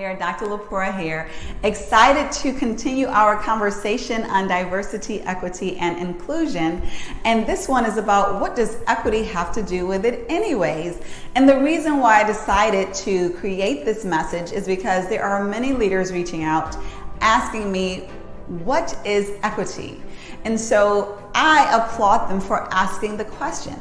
there, Dr. Lepora here. Excited to continue our conversation on diversity, equity, and inclusion. And this one is about, what does equity have to do with it anyways? And the reason why I decided to create this message is because there are many leaders reaching out asking me, what is equity? And so I applaud them for asking the question.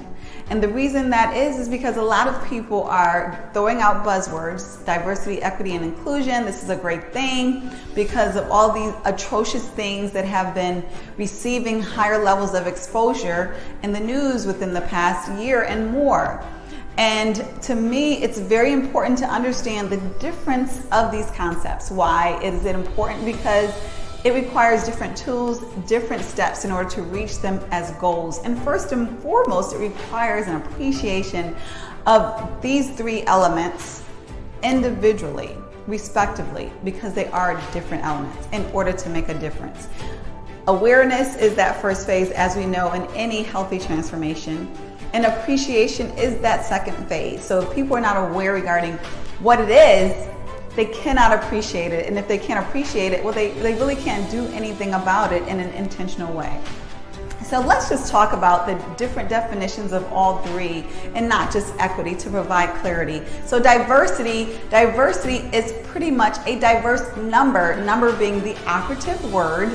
And the reason that is because a lot of people are throwing out buzzwords, diversity, equity, and inclusion. This is a great thing because of all these atrocious things that have been receiving higher levels of exposure in the news within the past year and more. And to me, it's very important to understand the difference of these concepts. Why is it important? Because it requires different tools, different steps in order to reach them as goals. And first and foremost, it requires an appreciation of these three elements individually, respectively, because they are different elements in order to make a difference. Awareness is that first phase, as we know, in any healthy transformation. And appreciation is that second phase. So if people are not aware regarding what it is, they cannot appreciate it. And if they can't appreciate it, well, they really can't do anything about it in an intentional way. So let's just talk about the different definitions of all three and not just equity to provide clarity. So diversity is pretty much a diverse number being the operative word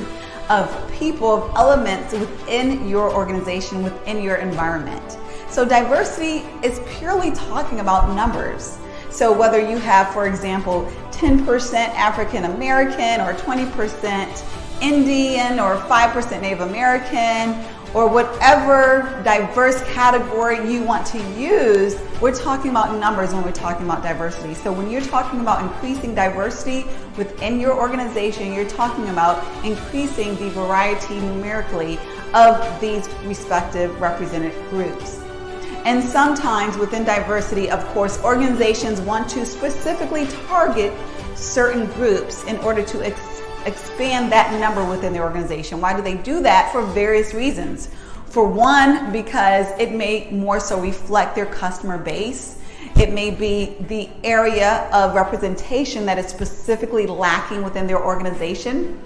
of people, of elements within your organization, within your environment. So diversity is purely talking about numbers. So whether you have, for example, 10% African American or 20% Indian or 5% Native American or whatever diverse category you want to use, we're talking about numbers when we're talking about diversity. So when you're talking about increasing diversity within your organization, you're talking about increasing the variety numerically of these respective represented groups. And sometimes within diversity, of course, organizations want to specifically target certain groups in order to expand that number within the organization. Why do they do that? For various reasons. For one, because it may more so reflect their customer base. It may be the area of representation that is specifically lacking within their organization.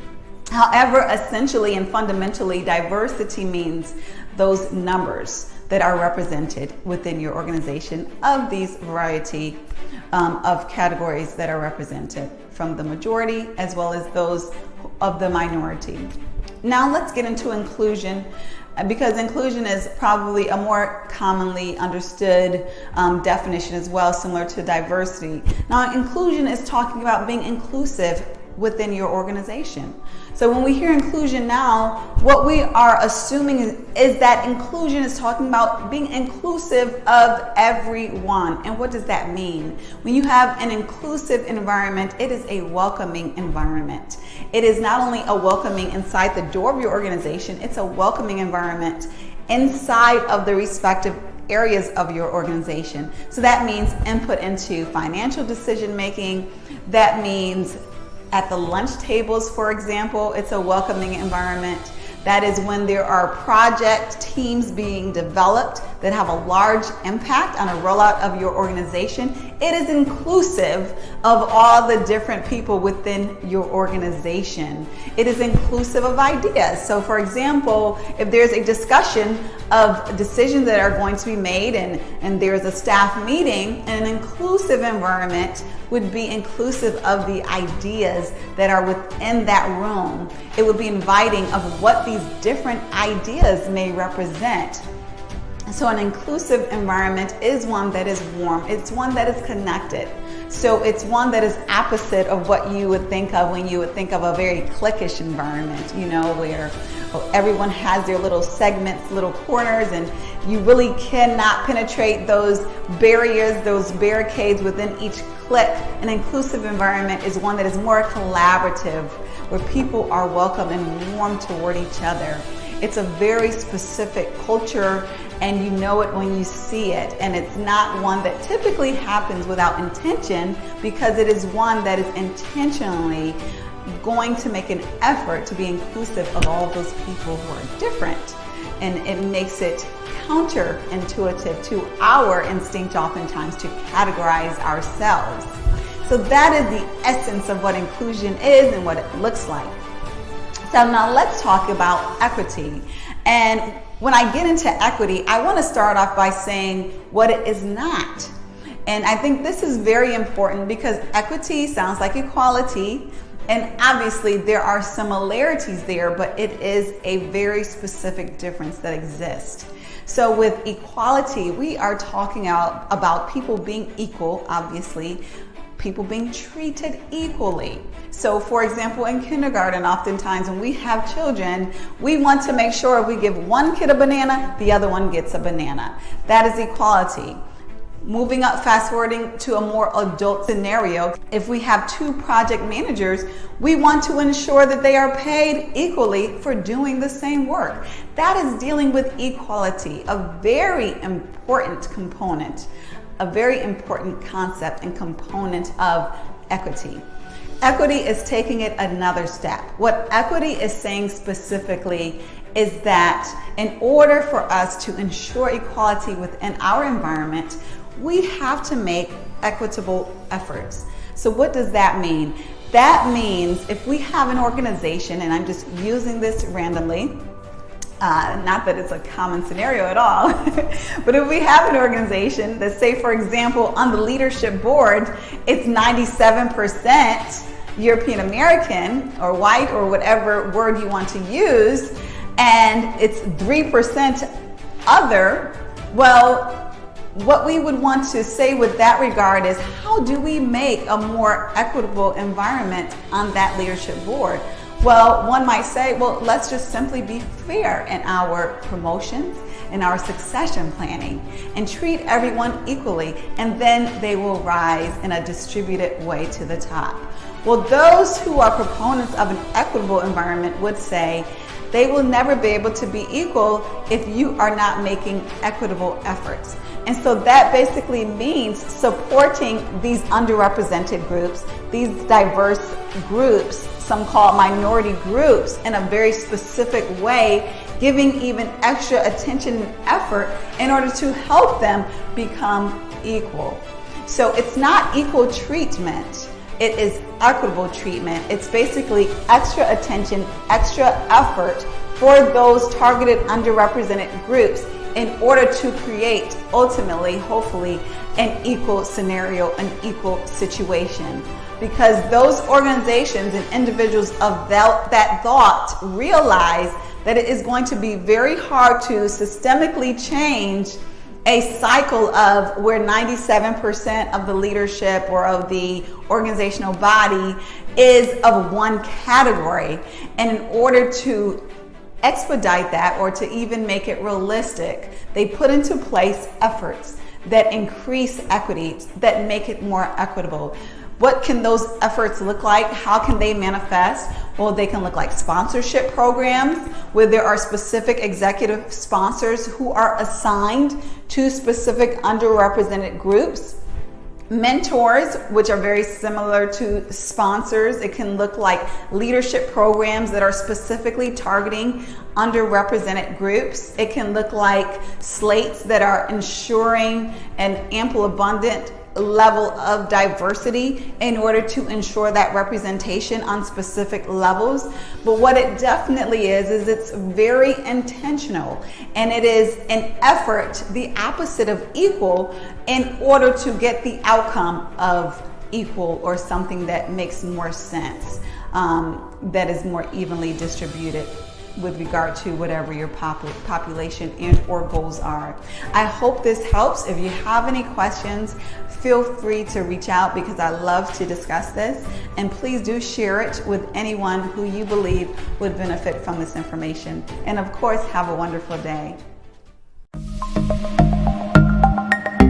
However, essentially and fundamentally, diversity means those numbers that are represented within your organization of these variety of categories that are represented from the majority as well as those of the minority. Now let's get into inclusion, because inclusion is probably a more commonly understood definition as well, similar to diversity. Now inclusion is talking about being inclusive within your organization. So when we hear inclusion now, what we are assuming is that inclusion is talking about being inclusive of everyone. And what does that mean? When you have an inclusive environment, it is a welcoming environment. It is not only a welcoming inside the door of your organization, it's a welcoming environment inside of the respective areas of your organization. So that means input into financial decision making. That means at the lunch tables, for example, it's a welcoming environment. That is when there are project teams being developed that have a large impact on a rollout of your organization. It is inclusive of all the different people within your organization. It is inclusive of ideas. So for example, if there's a discussion of decisions that are going to be made and there's a staff meeting, an inclusive environment would be inclusive of the ideas that are within that room. It would be inviting of what these different ideas may represent. So an inclusive environment is one that is warm. It's one that is connected. So it's one that is opposite of what you would think of when you would think of a very cliquish environment, you know, where everyone has their little segments, little corners, and you really cannot penetrate those barriers, those barricades within each clique. An inclusive environment is one that is more collaborative, where people are welcome and warm toward each other. It's a very specific culture, and you know it when you see it. And it's not one that typically happens without intention, because it is one that is intentionally going to make an effort to be inclusive of all those people who are different. And it makes it counterintuitive to our instinct oftentimes to categorize ourselves. So that is the essence of what inclusion is and what it looks like. So now let's talk about equity. And when I get into equity, I want to start off by saying what it is not. And I think this is very important because equity sounds like equality, and obviously there are similarities there, but it is a very specific difference that exists. So with equality, we are talking about people being equal, obviously, people being treated equally. So for example, in kindergarten, oftentimes when we have children, we want to make sure if we give one kid a banana, the other one gets a banana. That is equality. Moving up, fast forwarding to a more adult scenario, if we have two project managers, we want to ensure that they are paid equally for doing the same work. That is dealing with equality, a very important component, a very important concept and component of equity. Equity is taking it another step. What equity is saying specifically is that in order for us to ensure equality within our environment, we have to make equitable efforts. So what does that mean? That means if we have an organization, and I'm just using this randomly, not that it's a common scenario at all, but if we have an organization that, say for example, on the leadership board, it's 97% European American or white or whatever word you want to use, and it's 3% other, well, what we would want to say with that regard is, how do we make a more equitable environment on that leadership board? Well, one might say, well, let's just simply be fair in our promotions, in our succession planning, and treat everyone equally, and then they will rise in a distributed way to the top. Well, those who are proponents of an equitable environment would say, they will never be able to be equal if you are not making equitable efforts. And so that basically means supporting these underrepresented groups, these diverse groups, some call it minority groups, in a very specific way, giving even extra attention and effort in order to help them become equal. So it's not equal treatment. It is equitable treatment. It's basically extra attention, extra effort for those targeted underrepresented groups in order to create, ultimately, hopefully, an equal scenario, an equal situation. Because those organizations and individuals of that thought realize that it is going to be very hard to systemically change a cycle of where 97% of the leadership or of the organizational body is of one category. And in order to expedite that, or to even make it realistic, they put into place efforts that increase equity, that make it more equitable. What can those efforts look like? How can they manifest? Well, they can look like sponsorship programs where there are specific executive sponsors who are assigned to specific underrepresented groups. Mentors, which are very similar to sponsors. It can look like leadership programs that are specifically targeting underrepresented groups. It can look like slates that are ensuring an ample, abundant level of diversity in order to ensure that representation on specific levels. But what it definitely is it's very intentional, and it is an effort, the opposite of equal, in order to get the outcome of equal, or something that makes more sense, that is more evenly distributed with regard to whatever your population and or goals are. I hope this helps. If you have any questions, feel free to reach out, because I love to discuss this. And please do share it with anyone who you believe would benefit from this information. And of course, have a wonderful day.